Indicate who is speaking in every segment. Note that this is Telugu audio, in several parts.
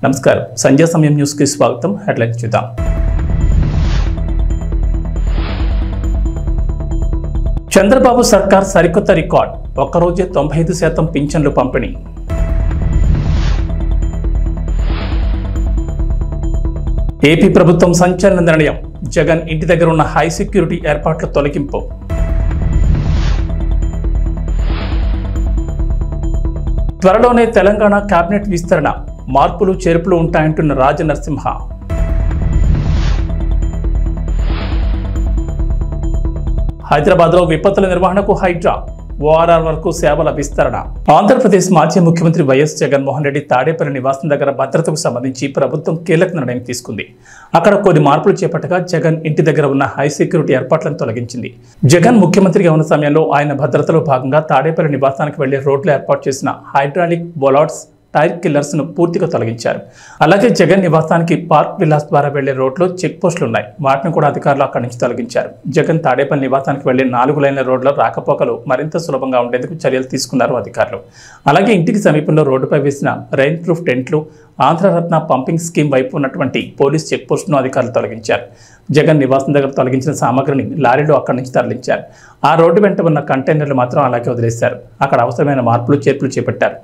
Speaker 1: నమస్కారం సంధ్యా సమయం న్యూస్ కి స్వాగతం. హెడ్లైన్స్ చూద్దాం. చంద్రబాబు సర్కార్ సరికొత్త రికార్డ్, ఒక్కరోజే 95% పింఛన్లు పంపిణీ. ఏపీ ప్రభుత్వం సంచలన నిర్ణయం, జగన్ ఇంటి దగ్గర ఉన్న హై సెక్యూరిటీ ఏర్పాట్ల తొలగింపు. త్వరలోనే తెలంగాణ కేబినెట్ విస్తరణ, మార్పులు చేర్పులు ఉంటాయంటున్న రాజనరసింహ. హైదరాబాద్లో విపత్తుల నిర్వహణకు హైడ్రా, ఓఆర్ఆర్ వరకు సేవల విస్తరణ. ఆంధ్రప్రదేశ్ మాజీ ముఖ్యమంత్రి వైఎస్ జగన్మోహన్ రెడ్డి తాడేపల్లి నివాసం దగ్గర భద్రతకు సంబంధించి ప్రభుత్వం కీలక నిర్ణయం తీసుకుంది. అక్కడ కొన్ని మార్పులు చేపట్టగా జగన్ ఇంటి దగ్గర ఉన్న హై సెక్యూరిటీ ఏర్పాట్లను తొలగించింది. జగన్ ముఖ్యమంత్రిగా ఉన్న సమయంలో ఆయన భద్రతలో భాగంగా తాడేపల్లి నివాసానికి వెళ్లే రోడ్లు ఏర్పాటు చేసిన హైడ్రాలిక్ బొలాట్స్, టైర్ కిల్లర్స్ ను పూర్తిగా తొలగించారు. అలాగే జగన్ నివాసానికి పార్క్ విలాస్ ద్వారా వెళ్లే రోడ్లో చెక్ పోస్టులు ఉన్నాయి, వాటిని కూడా అధికారులు అక్కడి నుంచి తొలగించారు. జగన్ తాడేపల్లి నివాసానికి వెళ్లే 4 లైన్ల రోడ్ల రాకపోకలు మరింత సులభంగా ఉండేందుకు చర్యలు తీసుకున్నారు అధికారులు. అలాగే ఇంటికి సమీపంలో రోడ్డుపై వేసిన రెయిన్ ప్రూఫ్ టెంట్లు, ఆంధ్రరత్న పంపింగ్ స్కీమ్ వైపు ఉన్నటువంటి పోలీస్ చెక్ పోస్టును అధికారులు తొలగించారు. జగన్ నివాసం దగ్గర తొలగించిన సామగ్రిని లారీలో అక్కడి నుంచి తరలించారు. ఆ రోడ్డు వెంట ఉన్న కంటైనర్లు మాత్రం అలాగే వదిలేశారు. అక్కడ అవసరమైన మార్పులు చేర్పులు చేపట్టారు.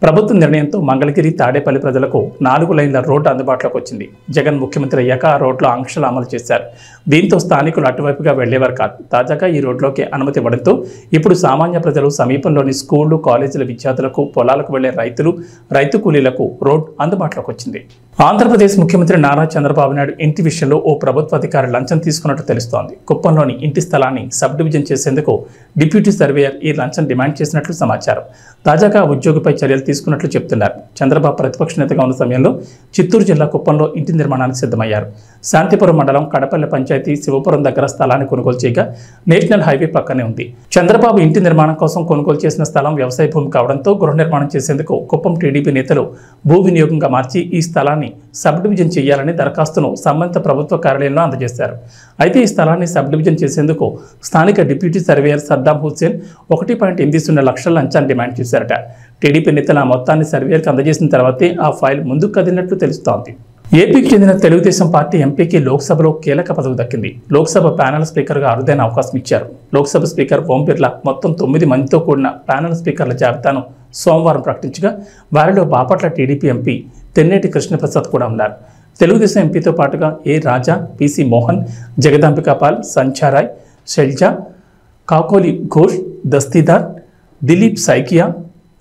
Speaker 1: ప్రభుత్వ నిర్ణయంతో మంగళగిరి, తాడేపల్లి ప్రజలకు 4 లైన్ల రోడ్డు అందుబాటులోకి వచ్చింది. జగన్ ముఖ్యమంత్రి అయ్యాక ఆ రోడ్లో ఆంక్షలు అమలు చేశారు. దీంతో స్థానికులు అటువైపుగా వెళ్లేవారు కాదు. తాజాగా ఈ రోడ్లోకి అనుమతి ఇవ్వడంతో ఇప్పుడు సామాన్య ప్రజలు, సమీపంలోని స్కూళ్లు, కాలేజీల విద్యార్థులకు, పొలాలకు వెళ్లే రైతులు, రైతు కూలీలకు రోడ్ అందుబాటులోకి వచ్చింది. ఆంధ్రప్రదేశ్ ముఖ్యమంత్రి నారా చంద్రబాబు నాయుడు ఇంటి విషయంలో ఓ ప్రభుత్వ అధికారి లంచం తీసుకున్నట్టు తెలుస్తోంది. కుప్పంలోని ఇంటి స్థలాన్ని సబ్ డివిజన్ చేసేందుకు డిప్యూటీ సర్వేయర్ ఈ లంచం డిమాండ్ చేసినట్లు సమాచారం. తాజాగా ఉద్యోగిపై చర్యలు తీసుకున్నట్లు చెబుతున్నారు. చంద్రబాబు ప్రతిపక్ష నేతగా ఉన్న సమయంలో చిత్తూరు జిల్లా కుప్పంలో ఇంటి నిర్మాణానికి సిద్ధమయ్యారు. శాంతిపురం మండలం కడపల్లి పంచాయతీ శివపురం దగ్గర స్థలాన్ని కొనుగోలు చేయగా నేషనల్ హైవే పక్కనే ఉంది. చంద్రబాబు ఇంటి నిర్మాణం కోసం కొనుగోలు చేసిన స్థలం వ్యవసాయ భూమి కావడంతో గృహ నిర్మాణం చేసేందుకు కుప్పం టీడీపీ నేతలు భూ వినియోగంగా మార్చి ఈ స్థలాన్ని సబ్ డివిజన్ చేయాలని దరఖాస్తును సంబంధిత ప్రభుత్వ కార్యాలయంలో అందజేశారు. అయితే ఈ స్థలాన్ని సబ్ డివిజన్ చేసేందుకు స్థానిక డిప్యూటీ సర్వేయర్ సద్దాం హుస్సేన్ 1.80 లక్షల లంచాన్ని డిమాండ్ చేశారట. టీడీపీ నేతలు ఆ మొత్తాన్ని సర్వేయర్కి అందజేసిన తర్వాతే ఆ ఫైల్ ముందుకు కదిలినట్లు తెలుస్తోంది. ఏపీకి చెందిన తెలుగుదేశం పార్టీ ఎంపీకి లోక్సభలో కీలక పదవి దక్కింది. లోక్సభ ప్యానెల్ స్పీకర్గా అరుదైన అవకాశం ఇచ్చారు. లోక్సభ స్పీకర్ ఓం బిర్లా మొత్తం 9 మందితో కూడిన ప్యానెల్ స్పీకర్ల జాబితాను సోమవారం ప్రకటించగా వారిలో బాపట్ల టీడీపీ ఎంపీ తెన్నేటి కృష్ణప్రసాద్ కూడా ఉన్నారు. తెలుగుదేశం ఎంపీతో పాటుగా ఏ రాజా, పిసి మోహన్, జగదాంబికాపాల్, సంచారాయ్, శైల్జా, కాకోలి ఘోష్, దస్తీదార్, దిలీప్ సైకియా,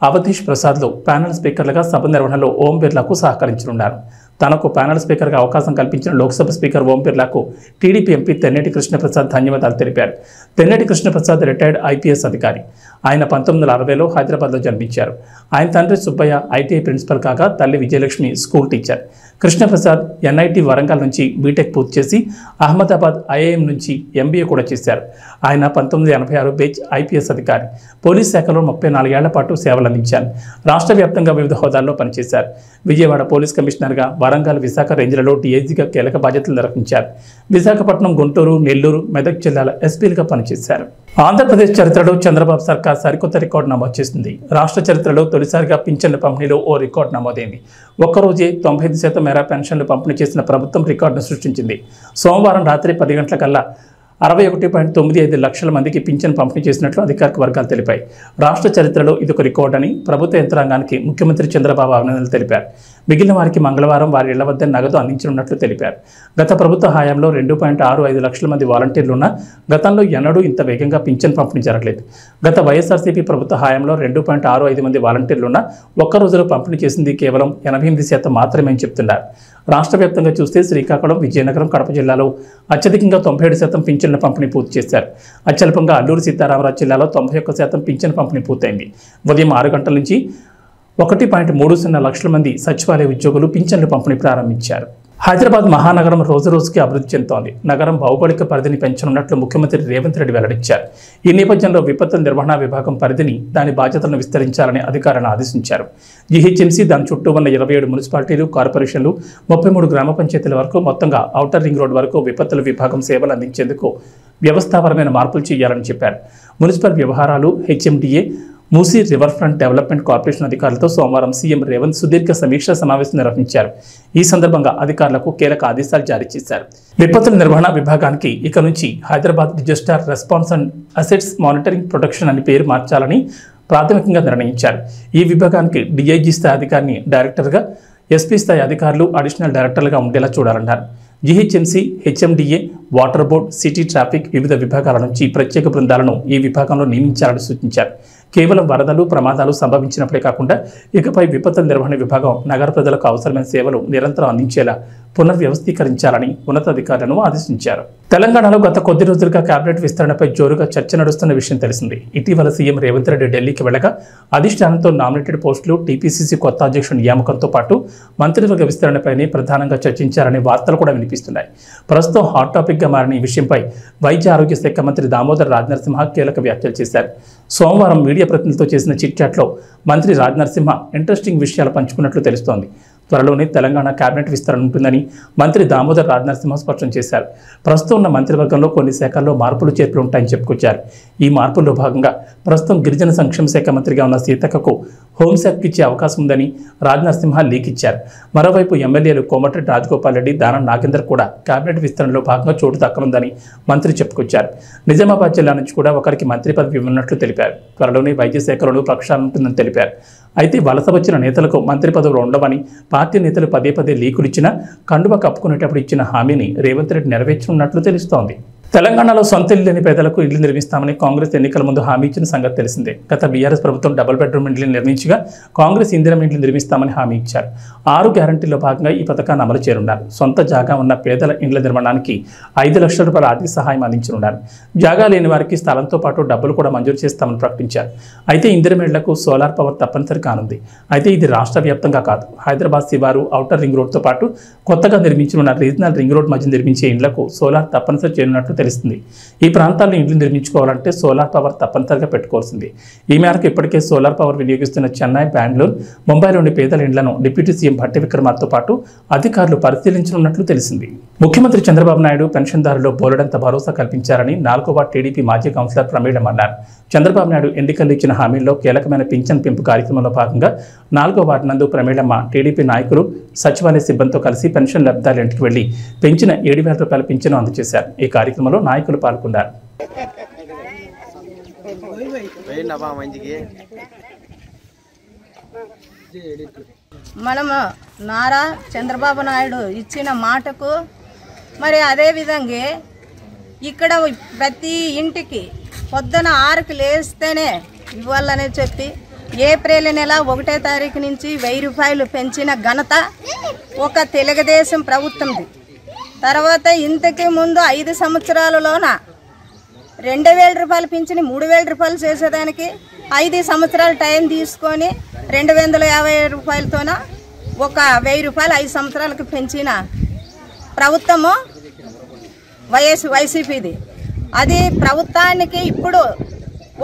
Speaker 1: అవధీష్ ప్రసాద్లు ప్యానెల్ స్పీకర్లుగా సభ నిర్వహణలో ఓం బిర్లాకు సహకరించనున్నారు. తనకు ప్యానెల్ స్పీకర్గా అవకాశం కల్పించిన లోక్సభ స్పీకర్ ఓం బిర్లాకు టీడీపీ ఎంపీ తెన్నేటి కృష్ణప్రసాద్ ధన్యవాదాలు తెలిపారు. తెన్నేటి కృష్ణప్రసాద్ రిటైర్డ్ ఐపీఎస్ అధికారి. ఆయన 1960లో హైదరాబాద్లో జన్మించారు. ఆయన తండ్రి సుబ్బయ్య ఐటీఐ ప్రిన్సిపల్ కాగా తల్లి Vijayalakshmi school teacher. Krishnaprasad NIT Warangal నుంచి బీటెక్ పూర్తి చేసి అహ్మదాబాద్ ఐఐఎం నుంచి ఎంబీఏ కూడా చేశారు. ఆయన 1986 బేచ్ ఐపీఎస్ అధికారి. పోలీస్ శాఖలో 34 ఏళ్ల పాటు సేవలందించారు. రాష్ట్ర వ్యాప్తంగా వివిధ హోదాల్లో పనిచేశారు. విజయవాడ పోలీస్ కమిషనర్గా, వరంగల్, విశాఖ రేంజ్లలో డీఐజీగా కీలక బాధ్యతలు నిర్వహించారు. విశాఖపట్నం, గుంటూరు, నెల్లూరు, మెదక్ జిల్లాల ఎస్పీలుగా పనిచేశారు. ఆంధ్రప్రదేశ్ చరిత్రలో చంద్రబాబు సర్కార్ సరికొత్త రికార్డు నమోదు చేసింది. రాష్ట్ర చరిత్రలో తొలిసారిగా పింఛన్ల పంపిణీలో ఓ రికార్డు నమోదైంది. ఒక్కరోజే 95% మేర పెన్షన్లు పంపిణీ చేసిన ప్రభుత్వం రికార్డును సృష్టించింది. సోమవారం రాత్రి 10 గంటలకల్లా 61.95 లక్షల మందికి పింఛన్ పంపిణీ చేసినట్లు అధికారిక వర్గాలు తెలిపాయి. రాష్ట్ర చరిత్రలో ఇదొక రికార్డని ప్రభుత్వ యంత్రాంగానికి ముఖ్యమంత్రి చంద్రబాబు అభినందనలు తెలిపారు. మిగిలిన వారికి మంగళవారం వారి ఇళ్ల వద్ద నగదు అందించనున్నట్లు తెలిపారు. గత ప్రభుత్వ హయాంలో 2.65 లక్షల మంది వాలంటీర్లున్నా గతంలో ఎన్నడూ ఇంత వేగంగా పింఛన్ పంపిణీ జరగలేదు. గత వైఎస్ఆర్సీపీ ప్రభుత్వ హయాంలో 2.65 మంది వాలంటీర్లున్నా ఒక్క రోజులో పంపిణీ చేసింది కేవలం 88% మాత్రమే అని చెప్తున్నారు. రాష్ట్ర వ్యాప్తంగా చూస్తే శ్రీకాకుళం, విజయనగరం, కడప జిల్లాలో అత్యధికంగా 97% పింఛన్ల పంపిణీ పూర్తి చేశారు. అత్యల్పంగా అల్లూరు సీతారామరాజు జిల్లాలో 91% పింఛన్ పంపిణీ పూర్తయింది. ఉదయం 6 గంటల నుంచి 1.30 లక్షల మంది సచివాలయ ఉద్యోగులు పింఛన్లు పంపిణీ ప్రారంభించారు. హైదరాబాద్ మహానగరం రోజురోజుకి అభివృద్ధి చెందుతోంది. నగరం భౌగోళిక పరిధిని పెంచనున్నట్లు ముఖ్యమంత్రి రేవంత్ రెడ్డి వెల్లడించారు. ఈ నేపథ్యంలో విపత్తుల నిర్వహణ విభాగం పరిధిని, దాని బాధ్యతలను విస్తరించాలని అధికారులను ఆదేశించారు. జీహెచ్ఎంసీ, దాని చుట్టూ ఉన్న 27 మున్సిపాలిటీలు, కార్పొరేషన్లు, 33 గ్రామ పంచాయతీల వరకు మొత్తంగా ఔటర్ రింగ్ రోడ్ వరకు విపత్తుల విభాగం సేవలు అందించేందుకు వ్యవస్థాపరమైన మార్పులు చేయాలని చెప్పారు. మున్సిపల్ వ్యవహారాలు, HMDA, Musi river front development corporation అధికారులతో సోమవారం సీఎం రేవంత్ సుదీర్ఘ సమీక్షా సమావేశం నిర్వహించారు. ఈ సందర్భంగా అధికారులకు కీలక ఆదేశాలు జారీ చేశారు. విపత్తుల నిర్వహణ విభాగానికి ఇక నుంచి Hyderabad disaster response and assets monitoring protection అని పేరు మార్చాలని ప్రాథమికంగా నిర్ణయించారు. ఈ విభాగానికి డీఐజీ స్థాయి అధికారిని డైరెక్టర్గా, ఎస్పీ స్థాయి అధికారులు అడిషనల్ డైరెక్టర్లుగా ఉండేలా చూడాలన్నారు. GHMC, HMDA, water board, city traffic వివిధ విభాగాల నుంచి ప్రత్యేక బృందాలను ఈ విభాగంలో నియమించాలని సూచించారు. కేవలం వరదలు, ప్రమాదాలు సంభవించినప్పుడే కాకుండా ఇకపై విపత్తుల నిర్వహణ విభాగం నగర ప్రజలకు అవసరమైన సేవలు నిరంతరం అందించేలా పునర్వ్యవస్థీకరించాలని ఉన్నతాధికారులను ఆదేశించారు. తెలంగాణలో గత కొద్ది రోజులుగా కేబినెట్ విస్తరణపై జోరుగా చర్చ నడుస్తున్న విషయం తెలిసింది. ఇటీవల సీఎం రేవంత్ రెడ్డి ఢిల్లీకి వెళ్లగా అధిష్టానంతో నామినేటెడ్ పోస్టులు, టీపీసీసీ కొత్త అధ్యక్షుడి నియామకంతో పాటు మంత్రివర్గ విస్తరణపైనే ప్రధానంగా చర్చించారనే వార్తలు కూడా వినిపిస్తున్నాయి. ప్రస్తుతం హాట్ టాపిక్గా మారిన ఈ విషయంపై వైద్య ఆరోగ్య శాఖ మంత్రి దామోదర్ రాజనరసింహ కీలక వ్యాఖ్యలు చేశారు. సోమవారం మీడియా ప్రతినిధులతో చేసిన చిట్ చాట్లో మంత్రి రాజనరసింహ ఇంట్రెస్టింగ్ విషయాలు పంచుకున్నట్లు తెలుస్తోంది. త్వరలోనే తెలంగాణ కేబినెట్ విస్తరణ ఉంటుందని మంత్రి దామోదర్ రాజనరసింహ స్పష్టం చేశారు. ప్రస్తుతం ఉన్న మంత్రివర్గంలో కొన్ని శాఖల్లో మార్పులు చేర్పులు ఉంటాయని చెప్పుకొచ్చారు. ఈ మార్పుల్లో భాగంగా ప్రస్తుతం గిరిజన సంక్షేమ శాఖ మంత్రిగా ఉన్న సీతక్కకు హోంశాఖకు ఇచ్చే అవకాశం ఉందని రాజనరసింహ లీక్ ఇచ్చారు. మరోవైపు ఎమ్మెల్యేలు కోమటిరెడ్డి రాజగోపాల్ రెడ్డి, దానం నాగేందర్ కూడా కేబినెట్ విస్తరణలో భాగంగా చోటు దక్కనుందని మంత్రి చెప్పుకొచ్చారు. నిజామాబాద్ జిల్లా నుంచి కూడా ఒకరికి మంత్రి పదవి ఇవ్వనున్నట్లు తెలిపారు. త్వరలోనే వైద్య శాఖలోనూ ప్రక్షాళన ఉంటుందని తెలిపారు. అయితే వలస వచ్చిన నేతలకు మంత్రి పదవులు ఉండవని పార్టీ నేతలు పదే పదే లీకులు ఇచ్చినా కండువ కప్పుకునేటప్పుడు ఇచ్చిన హామీని రేవంత్ రెడ్డి నెరవేర్చనున్నట్లు తెలుస్తోంది. తెలంగాణలో సొంత ఇల్లు లేని పేదలకు ఇళ్లు నిర్మిస్తామని కాంగ్రెస్ ఎన్నికల ముందు హామీ ఇచ్చిన సంగతి తెలిసిందే. గత బీఆర్ఎస్ ప్రభుత్వం డబుల్ బెడ్రూమ్ ఇండ్లు నిర్మించగా కాంగ్రెస్ ఇందిరమ్మ ఇండ్లు నిర్మిస్తామని హామీ ఇచ్చారు. 6 గ్యారంటీల్లో భాగంగా ఈ పథకాన్ని అమలు చేయనున్నారు. సొంత జాగా ఉన్న పేదల ఇండ్ల నిర్మాణానికి 5 లక్షల రూపాయల ఆర్థిక సహాయం అందించనున్నారు. జాగా లేని వారికి స్థలంతో పాటు డబ్బులు కూడా మంజూరు చేస్తామని ప్రకటించారు. అయితే ఇందిరమ్మ ఇళ్లకు సోలార్ పవర్ తప్పనిసరి కానుంది. అయితే ఇది రాష్ట్ర వ్యాప్తంగా కాదు, హైదరాబాద్ శివారు, ఔటర్ రింగ్ రోడ్తో పాటు కొత్తగా నిర్మించనున్న రీజనల్ రింగ్ రోడ్ మధ్య నిర్మించే ఇండ్లకు సోలార్ తప్పనిసరి చేయనున్నట్లు తెలుస్తుంది. ఈ ప్రాంతాల్లో ఇండ్లు నిర్మించుకోవాలంటే సోలార్ పవర్ తప్పనిసరిగా పెట్టుకోవాల్సింది. ఈ మేరకు ఇప్పటికే సోలార్ పవర్ వినియోగిస్తున్న చెన్నై, బెంగళూరు, ముంబైలోని పేదల ఇండ్లను డిప్యూటీ సీఎం భట్టి విక్రమార్కతో పాటు అధికారులు పరిశీలించనున్నట్లు తెలిసింది. ముఖ్యమంత్రి చంద్రబాబు నాయుడు పెన్షన్దారులు బోలెడంత భరోసా కల్పించారని 4వ వార్డు టీడీపీ మాజీ కౌన్సిలర్ ప్రమేళం అన్నారు. చంద్రబాబు నాయుడు ఎన్నికల్లో ఇచ్చిన హామీల్లో కీలకమైన పింఛన్ పెంపు కార్యక్రమంలో భాగంగా 4వ వార్డు నందు ప్రమేళమ్మ టీడీపీ నాయకులు, సచివాలయ సిబ్బందితో కలిసి పెన్షన్ లబ్ధిదారుల ఇంటికి వెళ్లి పెంచిన 7,000 రూపాయల పింఛను అందజేశారు. ఈ కార్యక్రమంలో నాయకులు పాల్గొన్నారు.
Speaker 2: మనము నారా చంద్రబాబు నాయుడు ఇచ్చిన మాటకు మరి అదే విధంగా ఇక్కడ ప్రతి ఇంటికి పొద్దున 6కి లేస్తేనే ఇవ్వాలనే చెప్పి ఏప్రిల్ నెల 1వ తారీఖు నుంచి 1000 రూపాయలు పెంచిన ఘనత ఒక తెలుగుదేశం ప్రభుత్వంది. తర్వాత ఇంతకు ముందు 5 సంవత్సరాలలోన 2,000 రూపాయలు పెంచిన 3,000 రూపాయలు చేసేదానికి 5 సంవత్సరాలు టైం తీసుకొని 250 రూపాయలతోన ఒక 1000 రూపాయలు 5 సంవత్సరాలకు పెంచిన ప్రభుత్వము వైసీపీది. అది ప్రభుత్వానికి ఇప్పుడు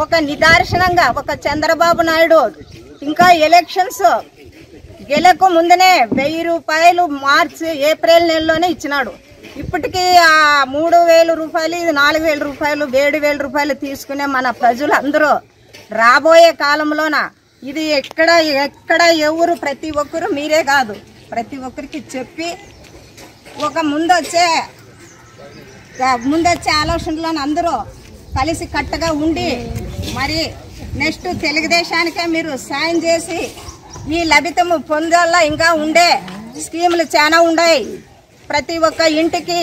Speaker 2: ఒక నిదర్శనంగా ఒక చంద్రబాబు నాయుడు ఇంకా ఎలక్షన్స్ గెలక ముందునే 1000 రూపాయలు ఏప్రిల్ నెలలోనే ఇచ్చినాడు. ఇప్పటికీ ఆ 3,000 రూపాయలు, ఇది 4,000 రూపాయలు, 7,000 రూపాయలు తీసుకునే మన ప్రజలందరూ రాబోయే కాలంలోన ఇది ఎక్కడ ఎవరు ప్రతి ఒక్కరు మీరే కాదు ప్రతి ఒక్కరికి చెప్పి ఒక ముందొచ్చే ఆలోచనలో అందరూ కలిసి కట్టగా ఉండి మరి నెక్స్ట్ తెలుగుదేశానికే మీరు సాయం చేసి ఈ లభితము పొందాలా. ఇంకా ఉండే స్కీములు చాలా ఉన్నాయి. ప్రతి ఒక్క ఇంటికి,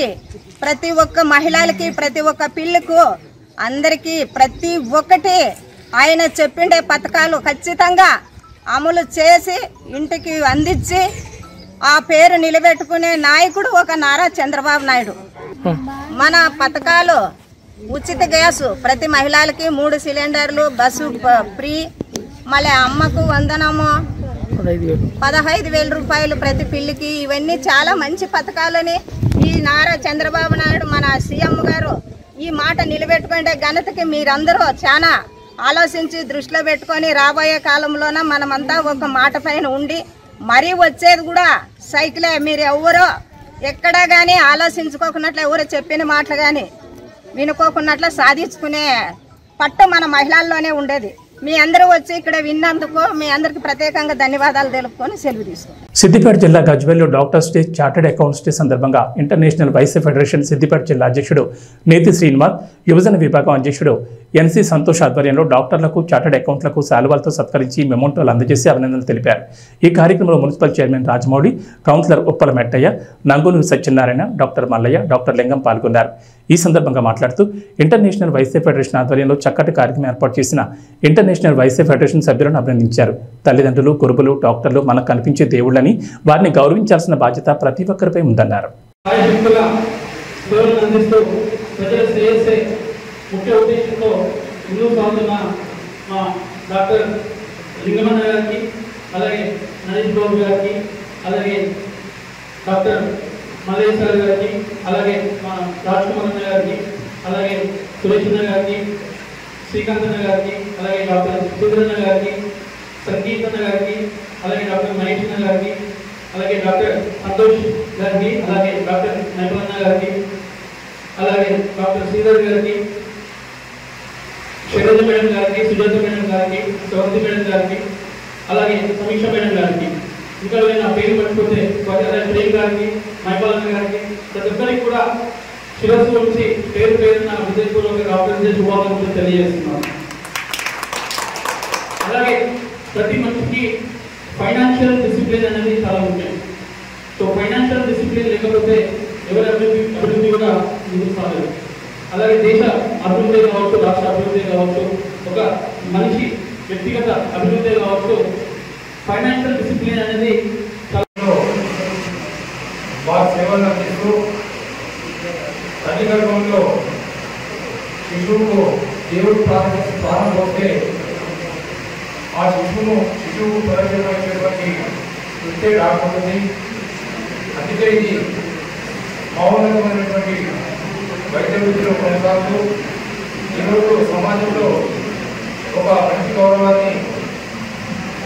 Speaker 2: ప్రతి ఒక్క మహిళలకి, ప్రతి ఒక్క పిల్లకు, అందరికీ ప్రతి ఒక్కటి ఆయన చెప్పిండే పథకాలు ఖచ్చితంగా అమలు చేసి ఇంటికి అందించి ఆ పేరు నిలబెట్టుకునే నాయకుడు ఒక నారా చంద్రబాబు నాయుడు. మన పథకాలు ఉచిత గ్యాసు ప్రతి మహిళలకి 3 సిలిండర్లు, బస్సు ఫ్రీ, మళ్ళీ అమ్మకు వందనము 15,000 రూపాయలు ప్రతి పిల్లికి. ఇవన్నీ చాలా మంచి పథకాలని ఈ నారా చంద్రబాబు నాయుడు మన సీఎం గారు ఈ మాట నిలబెట్టుకునే ఘనతకి మీరందరూ చాలా ఆలోచించి దృష్టిలో పెట్టుకొని రాబోయే కాలంలోన మనమంతా ఒక మాట పైన ఉండి మరీ వచ్చేది కూడా సైకిలే. మీరు ఎవరో ఎక్కడా కానీ ఆలోచించుకోకున్నట్లు ఎవరు చెప్పిన మాటలు కానీ వినుకోకున్నట్లు సాధించుకునే పట్టు మన మహిళల్లోనే ఉండేది. మీ అందరూ వచ్చి ఇక్కడ విన్నందుకు మీ అందరికి ప్రత్యేకంగా ధన్యవాదాలు తెలుపుకొని సెలవు తీసుకుంటాం.
Speaker 1: సిద్దిపేట జిల్లా గజ్వేల్లో doctors day, chartered accounts day సందర్భంగా ఇంటర్నేషనల్ వైశ్య ఫెడరేషన్ సిద్దిపేట జిల్లా అధ్యక్షుడు నేతి శ్రీనివాస్, యువజన విభాగం అధ్యక్షుడు ఎన్సీ సంతోష్ ఆధ్వర్యంలో డాక్టర్లకు, చార్టెడ్ అకౌంట్లకు శాలువాలతో సత్కరించి మెమోంటోలు అందజేసి అభినందనలు తెలిపారు. ఈ కార్యక్రమంలో municipal chairman Rajamouli, councillor Uppala Mettaiah, Nangunuru Satyanarayana, doctor Mallaiah, doctor Lingam పాల్గొన్నారు. ఈ సందర్భంగా మాట్లాడుతూ ఇంటర్నేషనల్ వైశ్య ఫెడరేషన్ ఆధ్వర్యంలో చక్కటి కార్యక్రమం ఏర్పాటు చేసిన ఇంటర్నేషనల్ వైశ్య ఫెడరేషన్ సభ్యులను అభినందించారు. తల్లిదండ్రులు, గురువులు, డాక్టర్లు మనకు కనిపించే దేవుళ్ళని, వారిని గౌరవించాల్సిన బాధ్యత ప్రతి ఒక్కరిపై ఉందన్నారు.
Speaker 3: మల్లేశ్వర గారికి, అలాగే మా రాజ్కుమార్ గారికి, అలాగే సురేష్ గారికి, శ్రీకాంత్ గారికి, అలాగే డాక్టర్ సుధీరన్న గారికి, సంగీతన్న గారికి, అలాగే డాక్టర్ మహేష్ గారికి, అలాగే డాక్టర్ సంతోష్ గారికి, అలాగే డాక్టర్ నైపులన్న గారికి, అలాగే డాక్టర్ శ్రీధర్ గారికి, శైలజ మేడం గారికి, సుజాత మేడం గారికి, సౌరతి మేడం గారికి, అలాగే సమీక్ష మేడం గారికి, ఇంకా నా పేరు పట్టుకుంటే అలాగే ప్రేమ్ గారికి, మైపాలన్న గారికి, ప్రతి ఒక్కరికి కూడా శిరస్సు నుంచి పేరు పేరున హృదయపూర్వక డాక్టర్ డే శుభాకాంక్షలు తెలియజేస్తున్నాను. అలాగే ప్రతి మనిషికి ఫైనాన్షియల్ డిసిప్లిన్ అనేది చాలా ముఖ్యం. సో ఫైనాన్షియల్ డిసిప్లిన్ లేకపోతే ఎవరి అభివృద్ధి కూడా ముందుకు సాగదు. అలాగే దేశ అభివృద్ధి కావచ్చు, రాష్ట్ర అభివృద్ధి కావచ్చు, ఒక మనిషి వ్యక్తిగత అభివృద్ధి కావచ్చు, ఫైనాన్షియల్ డిసిప్లిన్ అనేది
Speaker 4: వారి సేవలు అందిస్తూ తల్లి గర్భంలో శిశువుకు దేవుడు ప్రారంభమవుతే ఆ శిశువుకు ప్రవేశించేటువంటి వృత్తే రాకపోతుంది. అందుకే ఇది మౌనమైనటువంటి వైద్య వృత్తిలో కొనసాగుతూ ఈరోజు సమాజంలో ఒక మంచి గౌరవాన్ని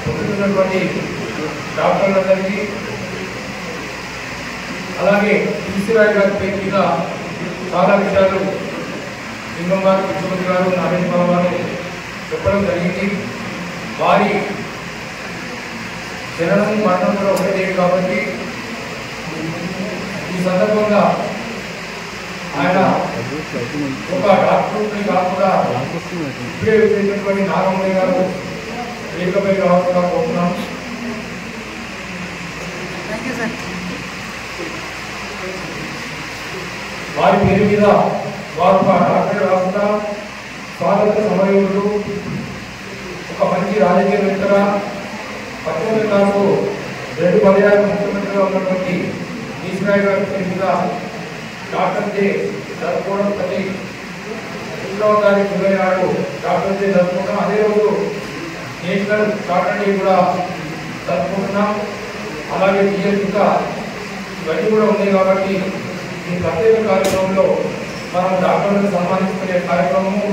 Speaker 4: పొందుతున్నటువంటి డాక్టర్లందరికీ, అలాగే తులసిరాయ్ గారి పేరు మీద చాలా విషయాలు లింగం గారు, ముఖ్యమంత్రి గారు, నారాయణ బాబు గారు చెప్పడం జరిగింది. వారి జననం మరణం కూడా ఒకటే కాబట్టి ఈ సందర్భంగా ఆయన ఒక డాక్టర్ని కాకుండా ఇప్పుడే వచ్చేటటువంటి నాగమణి గారు వేదికపై రావాల్సిందిగా కోరుతున్నాం. వారి పేరు మీద వారు ఒక డాక్టర్ కాకుండా స్వాతంత్ర సమరయోధుడు, ఒక మంచి రాజకీయవేత్తగా, 19 2 పర్యాలు ముఖ్యమంత్రిగా ఉన్నటువంటి ఈశ్వరయ్య గారి పేరు మీద డాక్టర్ డే జరుపుకోవడం, ప్రతి 2వ తారీఖు జూలై నాడు డాక్టర్ డే జరుపుకోవడం, అదే రోజు నేషనల్ డాక్టర్ డే కూడా జరుపుకుంటున్నాం. అలాగే టీఎస్ ఇంకా ఇవన్నీ కూడా ఉన్నాయి కాబట్టి ఈ ప్రత్యేక కార్యక్రమంలో మనం డాక్టర్లను సన్మానించుకునే కార్యక్రమము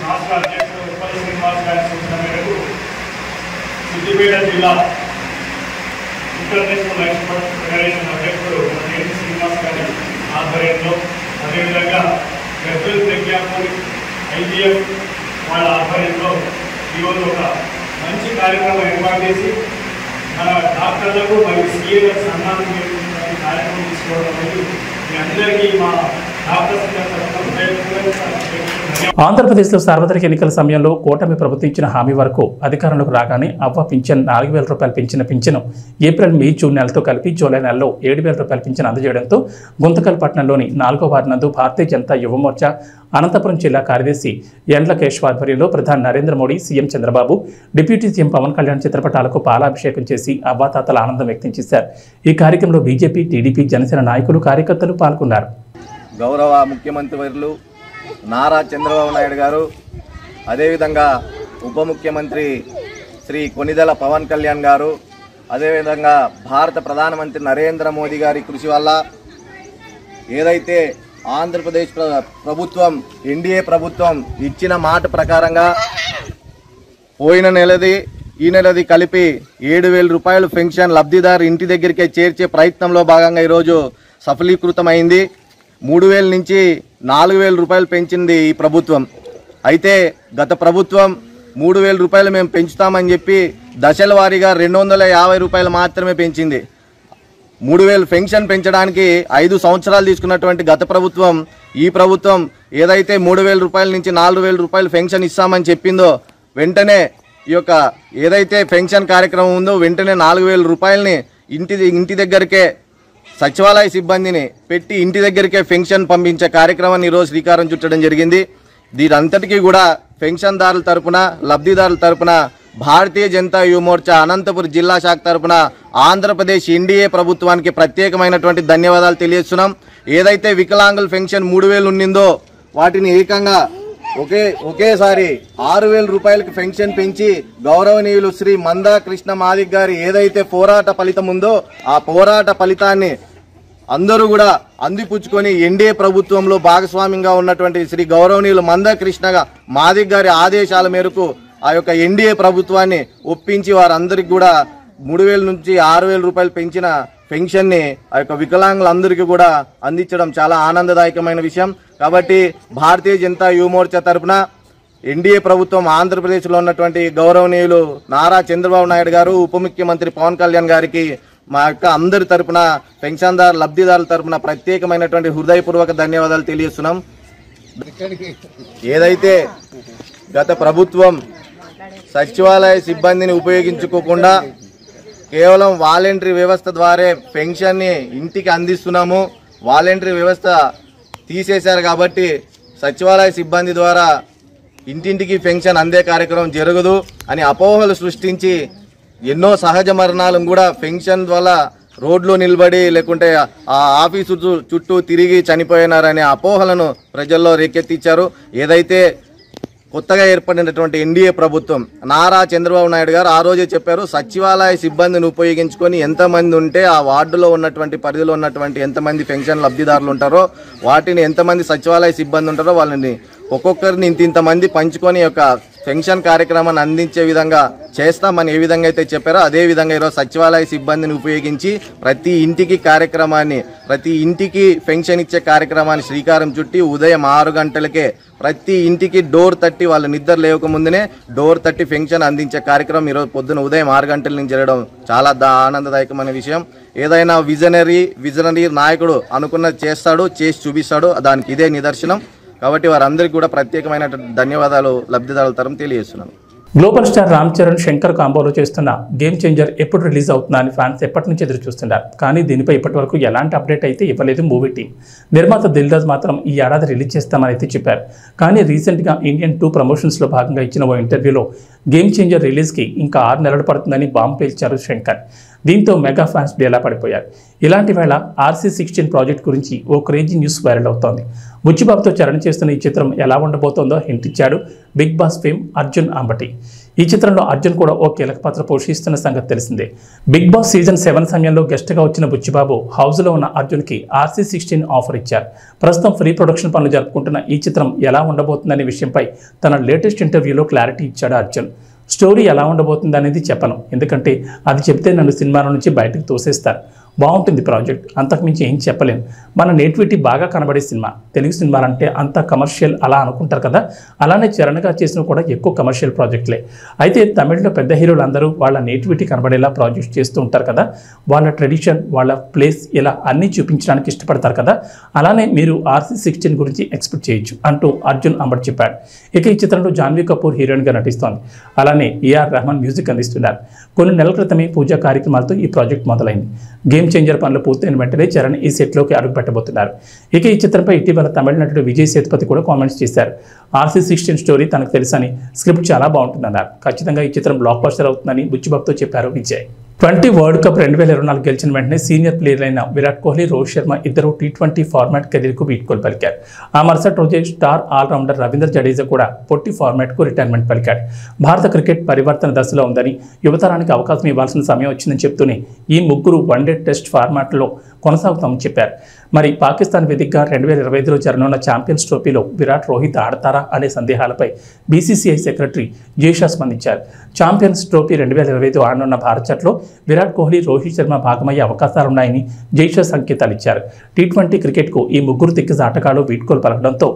Speaker 5: రాష్ట్ర అధ్యక్షుడు ఉప్పల శ్రీనివాస్ గారి సూచన మేరకు సిద్దిపేట జిల్లా ఇంటర్నేషనల్ వైశ్య ఫెడరేషన్ అధ్యక్షుడు నేతి శ్రీనివాస్ గారి ఆధ్వర్యంలో, అదేవిధంగా గజ్వేల్ ప్రజ్ఞాపూర్ ఐజీఎఫ్ వాళ్ళ ఆధ్వర్యంలో ఈరోజు ఒక మంచి కార్యక్రమం ఏర్పాటు చేసి మన డాక్టర్లకు మరియు సీఏలకు సన్మానం చేసినటువంటి కార్యక్రమం తీసుకోవడం అనేది మీ అందరికీ మా
Speaker 1: ఆంధ్రప్రదేశ్లో సార్వత్రిక ఎన్నికల సమయంలో కూటమి ప్రభుత్వం ఇచ్చిన హామీ వరకు అధికారంలోకి రాగానే అవ్వ పింఛన్ 4,000 రూపాయలు పెంచిన పింఛను ఏప్రిల్, మే, జూన్ నెలతో కలిపి జూలై నెలలో 7,000 రూపాయల పింఛను అందజేయడంతో గుంతకల్ పట్టణంలోని 4వ వార్డు నందు భారతీయ జనతా యువమోర్చా అనంతపురం జిల్లా కార్యదర్శి యండ్ల కేశవ ఆధ్వర్యంలో ప్రధాని Narendra Modi, CM Chandrababu, deputy CM Pawan Kalyan చిత్రపటాలకు పాలాభిషేకం చేసి అవ్వాతాతల ఆనందం వ్యక్తం చేశారు. ఈ కార్యక్రమంలో బీజేపీ, టీడీపీ, జనసేన నాయకులు, కార్యకర్తలు పాల్గొన్నారు.
Speaker 6: గౌరవ ముఖ్యమంత్రి వర్యులు నారా చంద్రబాబు నాయుడు గారు, అదేవిధంగా ఉప ముఖ్యమంత్రి శ్రీ కొనిదెల పవన్ కళ్యాణ్ గారు, అదేవిధంగా భారత ప్రధానమంత్రి నరేంద్ర మోదీ గారి కృషి వల్ల ఏదైతే ఆంధ్రప్రదేశ్ ప్రభుత్వం, ఎన్డీఏ ప్రభుత్వం ఇచ్చిన మాట ప్రకారంగా పోయిన నెలది ఈ నెలది కలిపి 7,000 రూపాయలు పెన్షన్ లబ్ధిదారు ఇంటి దగ్గరికే చేర్చే ప్రయత్నంలో భాగంగా ఈరోజు సఫలీకృతమైంది. 3,000 నుంచి 4,000 రూపాయలు పెంచింది ఈ ప్రభుత్వం. అయితే గత ప్రభుత్వం 3,000 రూపాయలు మేము పెంచుతామని చెప్పి దశల వారీగా 250 రూపాయలు మాత్రమే పెంచింది. 3,000 పెన్షన్ పెంచడానికి 5 సంవత్సరాలు తీసుకున్నటువంటి గత ప్రభుత్వం ఈ ప్రభుత్వం ఏదైతే 3,000 రూపాయల నుంచి 4,000 రూపాయలు పెన్షన్ ఇస్తామని చెప్పిందో వెంటనే ఈ యొక్క ఏదైతే పెన్షన్ కార్యక్రమం ఉందో వెంటనే 4,000 రూపాయలని ఇంటి దగ్గరికే సచివాలయ సిబ్బందిని పెట్టి ఇంటి దగ్గరికే పెన్షన్ పంపించే కార్యక్రమాన్ని ఈరోజు శ్రీకారం చుట్టడం జరిగింది. దీనంతటికీ కూడా పెన్షన్దారుల తరపున లబ్ధిదారుల తరపున భారతీయ జనతా యువ మోర్చా అనంతపురం జిల్లా శాఖ తరపున ఆంధ్రప్రదేశ్ ఎన్డీఏ ప్రభుత్వానికి ప్రత్యేకమైనటువంటి ధన్యవాదాలు తెలియజేస్తున్నాం. ఏదైతే వికలాంగుల పెన్షన్ 3,000 ఉండిందో వాటిని ఏకంగా ఒకేసారి 6,000 రూపాయలకి పెన్షన్ పెంచి గౌరవనీయులు శ్రీ మందా కృష్ణ మాదిక్ గారి ఏదైతే పోరాట ఫలితం ఉందో ఆ పోరాట ఫలితాన్ని అందరూ కూడా అందిపుచ్చుకొని ఎన్డీఏ ప్రభుత్వంలో భాగస్వామ్యంగా ఉన్నటువంటి శ్రీ గౌరవనీయులు మందా కృష్ణ మాదిక్ గారి ఆదేశాల మేరకు ఆ యొక్క ఎన్డీఏ ప్రభుత్వాన్ని ఒప్పించి వారందరికీ కూడా 3,000 నుంచి 6,000 రూపాయలు పెంచిన పెన్షన్ని ఆ యొక్క వికలాంగులందరికీ కూడా అందించడం చాలా ఆనందదాయకమైన విషయం. కాబట్టి భారతీయ జనతా యువ మోర్చా తరఫున ఎన్డీఏ ప్రభుత్వం ఆంధ్రప్రదేశ్లో ఉన్నటువంటి గౌరవనీయులు నారా చంద్రబాబు నాయుడు గారు, ఉప ముఖ్యమంత్రి పవన్ కళ్యాణ్ గారికి మా యొక్క అందరి తరఫున పెన్షన్దారు లబ్ధిదారుల తరఫున ప్రత్యేకమైనటువంటి హృదయపూర్వక ధన్యవాదాలు తెలియజేస్తున్నాం. ఏదైతే గత ప్రభుత్వం సచివాలయ సిబ్బందిని ఉపయోగించుకోకుండా కేవలం వాలంటరీ వ్యవస్థ ద్వారా పెన్షన్ని ఇంటికి అందిస్తున్నాము, వాలంటరీ వ్యవస్థ తీసేశారు కాబట్టి సచివాలయ సిబ్బంది ద్వారా ఇంటింటికి పెన్షన్ అందే కార్యక్రమం జరగదు అని అపోహలు సృష్టించి ఎన్నో సహజ మరణాలను కూడా పెన్షన్ వల్ల రోడ్లో నిలబడి లేకుంటే ఆ ఆఫీసు చుట్టూ తిరిగి చనిపోయినారనే అపోహలను ప్రజల్లో రేకెత్తించారు. ఏదైతే కొత్తగా ఏర్పడినటువంటి ఎన్డీఏ ప్రభుత్వం నారా చంద్రబాబు నాయుడు గారు ఆ రోజే చెప్పారు, సచివాలయ సిబ్బందిని ఉపయోగించుకొని ఎంతమంది ఉంటే ఆ వార్డులో ఉన్నటువంటి పరిధిలో ఉన్నటువంటి ఎంతమంది పెన్షన్ లబ్ధిదారులు ఉంటారో వాటిని ఎంతమంది సచివాలయ సిబ్బంది ఉంటారో వాళ్ళని ఒక్కొక్కరిని ఇంతమంది పంచుకొని యొక్క పెన్షన్ కార్యక్రమాన్ని అందించే విధంగా చేస్తామని ఏ విధంగా అయితే చెప్పారో అదే విధంగా ఈరోజు సచివాలయ సిబ్బందిని ఉపయోగించి ప్రతి ఇంటికి పెన్షన్ ఇచ్చే కార్యక్రమాన్ని శ్రీకారం చుట్టి ఉదయం 6 గంటలకే ప్రతి ఇంటికి డోర్ తట్టి వాళ్ళు నిద్ర లేవకముందునే డోర్ తట్టి పెన్షన్ అందించే కార్యక్రమం ఈరోజు పొద్దున ఉదయం 6 గంటల నుంచి జరగడం చాలా ఆనందదాయకమైన విషయం. ఏదైనా విజనరీ నాయకుడు అనుకున్నది చేస్తాడు, చేసి చూపిస్తాడు, దానికి ఇదే నిదర్శనం. కాబట్టి వారందరికీ కూడా ప్రత్యేకమైన ధన్యవాదాలు లబ్ధిదారుల తరఫున తెలియజేస్తున్నాను.
Speaker 1: గ్లోబల్ స్టార్ రామ్ చరణ్ శంకర్ కాంబోలో చేస్తున్న గేమ్ చేంజర్ ఎప్పుడు రిలీజ్ అవుతుందా అని ఫ్యాన్స్ ఎప్పటి నుంచి ఎదురు చూస్తున్నారు. కానీ దీనిపై ఇప్పటి వరకు ఎలాంటి అప్డేట్ అయితే ఇవ్వలేదు మూవీ టీం. నిర్మాత దిల్ రాజు మాత్రం ఈ ఏడాది రిలీజ్ చేస్తామని అయితే చెప్పారు. కానీ రీసెంట్గా ఇండియన్ 2 ప్రమోషన్స్లో భాగంగా ఇచ్చిన ఓ ఇంటర్వ్యూలో గేమ్ చేంజర్ రిలీజ్కి ఇంకా 6 నెలలు పడుతుందని బాంబు పేల్చారు శంకర్. దీంతో మెగా ఫ్యాన్స్ డేలా పడిపోయారు. ఇలాంటి వేళ RC16 ప్రాజెక్ట్ గురించి ఓ క్రేజీ న్యూస్ వైరల్ అవుతోంది. బుచ్చిబాబుతో చరణ్ చేస్తున్న ఈ చిత్రం ఎలా ఉండబోతోందో హింట్ ఇచ్చాడు Big Boss fame Arjun Ambati. ఈ చిత్రంలో అర్జున్ కూడా ఓ కీలక పాత్ర పోషిస్తున్న సంగతి తెలిసిందే. బిగ్ బాస్ సీజన్ 7 సమయంలో గెస్ట్గా వచ్చిన బుచ్చిబాబు హౌస్లో ఉన్న అర్జున్కి RC16 ఆఫర్ ఇచ్చారు. ప్రస్తుతం ప్రీ ప్రొడక్షన్ పనులు జరుపుకుంటున్న ఈ చిత్రం ఎలా ఉండబోతుందనే విషయంపై తన లేటెస్ట్ ఇంటర్వ్యూలో క్లారిటీ ఇచ్చాడు అర్జున్. స్టోరీ ఎలా ఉండబోతుంది అనేది చెప్పను, ఎందుకంటే అది చెప్తే నన్ను సినిమాల నుంచి బయటకు తోసేస్తారు. బాగుంటుంది ప్రాజెక్ట్, అంతకుమించి ఏం చెప్పలేను. మన నేటివిటీ బాగా కనబడే సినిమా. తెలుగు సినిమాలంటే అంత కమర్షియల్ అలా అనుకుంటారు కదా, అలానే చరణ్గా చేసిన కూడా ఎక్కువ కమర్షియల్ ప్రాజెక్టులే. అయితే తమిళ్లో పెద్ద హీరోలు అందరూ వాళ్ళ నేటివిటీ కనబడేలా ప్రాజెక్ట్స్ చేస్తూ ఉంటారు కదా, వాళ్ళ ట్రెడిషన్, వాళ్ళ ప్లేస్ ఇలా అన్నీ చూపించడానికి ఇష్టపడతారు కదా, అలానే మీరు RC16 గురించి ఎక్స్పెక్ట్ చేయొచ్చు అంటూ అర్జున్ అంబటి చెప్పాడు. ఇక ఈ చిత్రంలో జాన్వీ కపూర్ హీరోయిన్గా నటిస్తోంది. అలానే AR రెహమాన్ మ్యూజిక్ అందిస్తున్నారు. కొన్ని నెలల క్రితమే పూజా కార్యక్రమాలతో ఈ ప్రాజెక్ట్ మొదలైంది. గేమ్ చేంజర్ పనులు పూర్తయిన వెంటనే చరణ్ ఈ సెట్లోకి అడుగు పెట్టబోతున్నారు. ఇక ఈ చిత్రంపై ఇటీవల తమిళ నటుడు విజయ్ సేతుపతి కూడా కామెంట్స్ చేశారు. RC16 స్టోరీ తనకు తెలుసని, స్క్రిప్ట్ చాలా బాగుంటుందన్నారు. ఖచ్చితంగా ఈ చిత్రం బ్లాక్ బస్టర్ అవుతుందని బుచ్చిబాబుతో చెప్పారు విజయ్. 20 వరల్డ్ కప్ 2024 గెలిచిన వెంటనే సీనియర్ ప్లేయర్ అయిన విరాట్ కోహ్లీ, రోహిత్ శర్మ ఇద్దరు T20 ఫార్మాట్ కెరీర్కు వీడ్కోలు పలికారు. ఆ మరుసటి రోజే స్టార్ ఆల్రౌండర్ రవీంద్ర జడేజా కూడా పొట్టి ఫార్మాట్కు రిటైర్మెంట్ పలికాడు. భారత క్రికెట్ పరివర్తన దశలో ఉందని, యువతరానికి అవకాశం ఇవ్వాల్సిన సమయం వచ్చిందని చెప్తూనే ఈ ముగ్గురు వన్డే టెస్ట్ ఫార్మాట్లో కొనసాగుతామని చెప్పారు. మరి పాకిస్తాన్ వేదికగా 2025లో జరగనున్న ఛాంపియన్స్ ట్రోఫీలో విరాట్, రోహిత్ ఆడతారా అనే సందేహాలపై BCCI సెక్రటరీ జైషా స్పందించారు. ఛాంపియన్స్ ట్రోఫీ 2025 ఆడనున్న భారత జట్టులో విరాట్ కోహ్లీ, రోహిత్ శర్మ భాగమయ్యే అవకాశాలున్నాయని జైషా సంకేతాలు ఇచ్చారు. T20 క్రికెట్కు ఈ ముగ్గురు దిగ్గజ ఆటగాళ్లు వీడ్కోలు పలకడంతో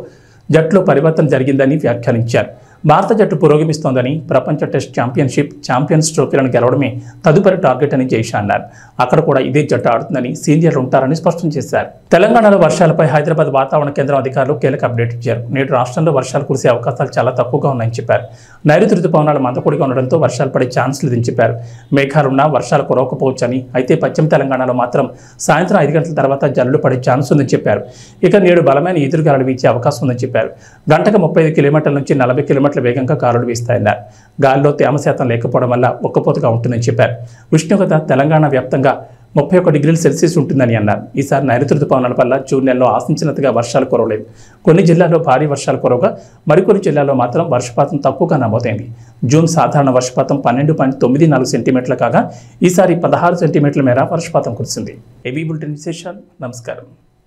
Speaker 1: జట్టులో పరివర్తన జరిగిందని వ్యాఖ్యానించారు. భారత జట్టు పురోగమిస్తోందని, ప్రపంచ టెస్ట్ ఛాంపియన్షిప్, ఛాంపియన్స్ ట్రోఫీలను గెలవడమే తదుపరి టార్గెట్ అని జైషా అన్నారు. అక్కడ కూడా ఇదే జట్టు ఆడుతుందని, సీనియర్లు ఉంటారని స్పష్టం చేశారు. తెలంగాణలో వర్షాలపై హైదరాబాద్ వాతావరణ కేంద్రం అధికారులు కీలక అప్డేట్ ఇచ్చారు. నేడు రాష్ట్రంలో వర్షాలు కురిసే అవకాశాలు చాలా తక్కువగా ఉన్నాయని చెప్పారు. నైరుతి రుతుపవనాలు మందకొడిగా ఉండడంతో వర్షాలు పడే ఛాన్స్ లేదని చెప్పారు. మేఘాలున్నా వర్షాలు కురవకపోవచ్చని, అయితే పశ్చిమ తెలంగాణలో మాత్రం సాయంత్రం 5 గంటల తర్వాత జల్లులు పడే ఛాన్స్ ఉందని చెప్పారు. ఇక నేడు బలమైన ఈదురుగాలులు వీచే అవకాశం ఉందని చెప్పారు. గంటకు 35 కిలోమీటర్ల నుంచి 40 కిలోమీటర్ల వేగంగా గాలులు వీస్తాయన్నారు. గాలిలో తేమ శాతం లేకపోవడం వల్ల ఒక్కపోతగా ఉంటుందని చెప్పారు. ఉష్ణోగ్రత తెలంగాణ వ్యాప్తంగా 31 డిగ్రీల సెల్సియస్ ఉంటుందని అన్నారు. ఈసారి నైరుతి రుతుపవనాల వల్ల జూన్ నెలలో ఆశించినంతగా వర్షాలు కురవలేదు. కొన్ని జిల్లాల్లో భారీ వర్షాలు కురవగా మరికొన్ని జిల్లాల్లో మాత్రం వర్షపాతం తక్కువగా నమోదైంది. జూన్ సాధారణ వర్షపాతం 12.94 సెంటీమీటర్లు కాగా ఈసారి 16 సెంటీమీటర్ల మేర వర్షపాతం కురిసింది. ఏబీ బులెటిన్ విశేషాలు. నమస్కారం.